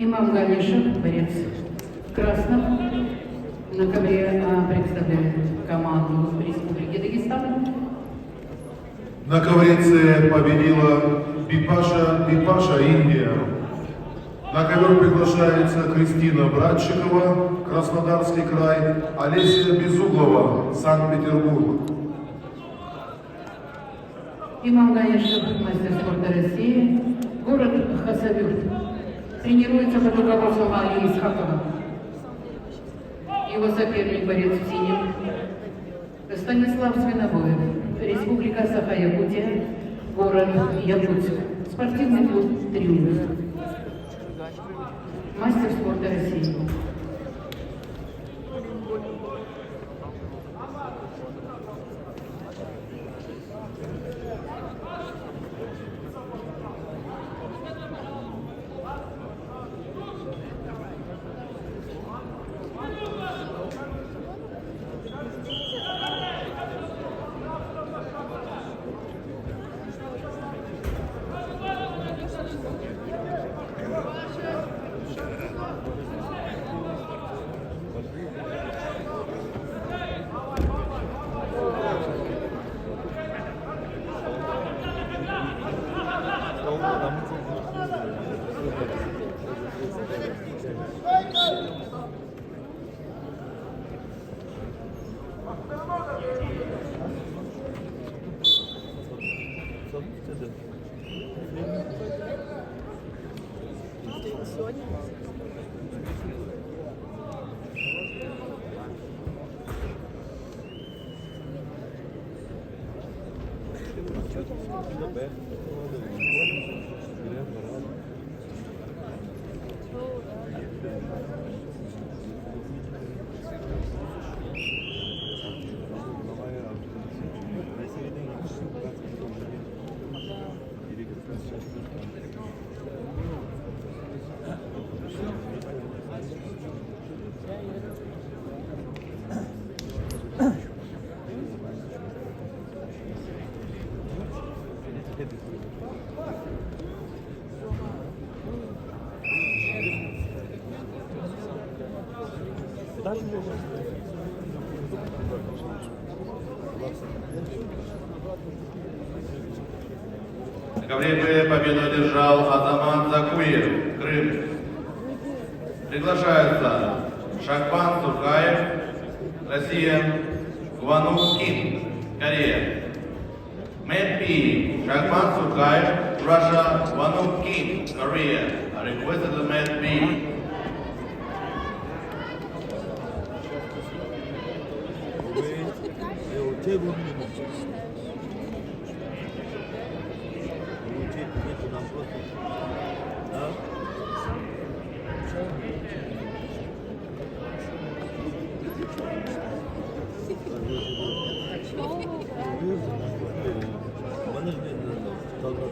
Имам Галишев, борец в красном, на ковре представляет команду Республики Дагестан. На ковре С победила Бипаша, Индия. На ковер приглашается Кристина Братчикова, Краснодарский край, Олеся Безуглова, Санкт-Петербург. Имам Галишев, мастер спорта России, город Хасавюрт. Тренируется под руководством Алии Исхакова. Его соперник, борец в синем, Станислав Свинобоев, Республика Саха-Якутия, город Якутск, спортивный клуб «Триумф», мастер спорта России. На ковре Б победу одержал Азамат Закуев, Крым. Приглашаются Шахбан Сухаев, Россия, Гванук Ким, Корея. Мэтт Пи, Шахбан Сухаев, Russia, Gwanuk Kim, Korea. I requested the Mad P.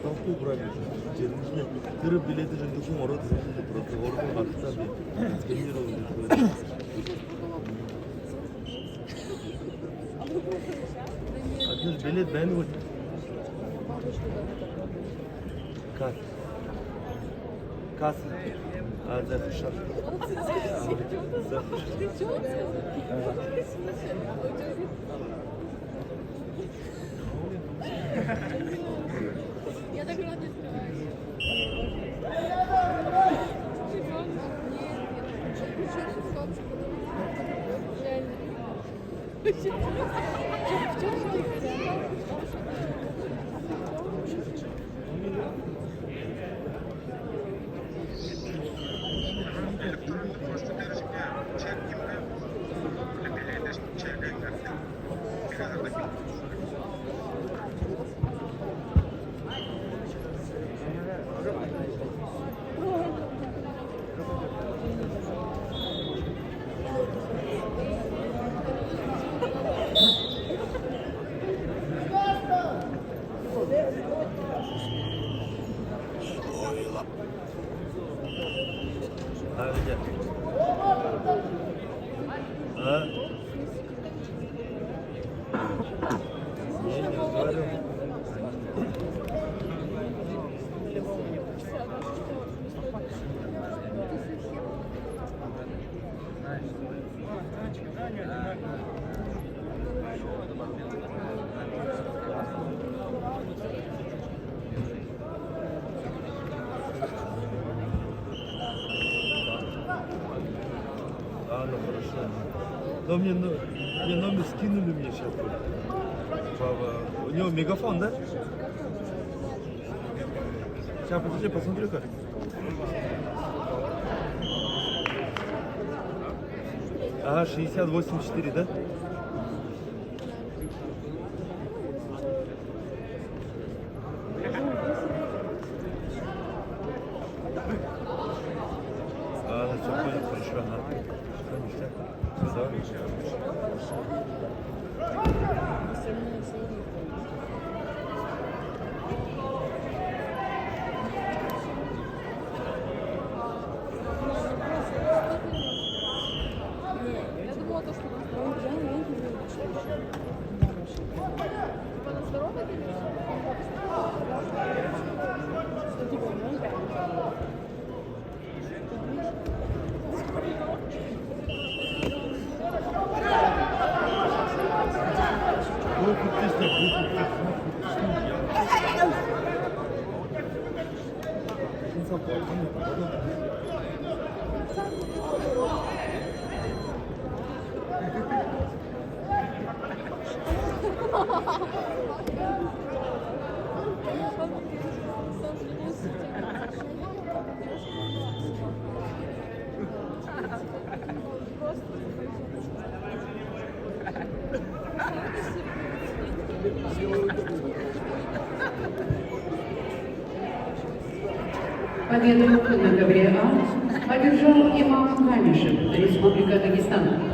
толпу брали, жерімізде кіріп билеті жындықын орады заңды просто орын қартықтар сканировали. Билет бәні өт. Касса. Захышат. Я так рада открываюсь. Hadi gel. Ha? Niye yazıyorum? А, ну хорошо. Но мне номер скинули мне сейчас. У него мегафон, да? Сейчас, подожди, посмотрю-ка. Ага, 6084, да? А, все понял, хорошо, ага. Все, Я думала, то, что я не видела. Типа на здоровье ты что типа, Победу на ковре А одержал имам Камишев, Республика Дагестан.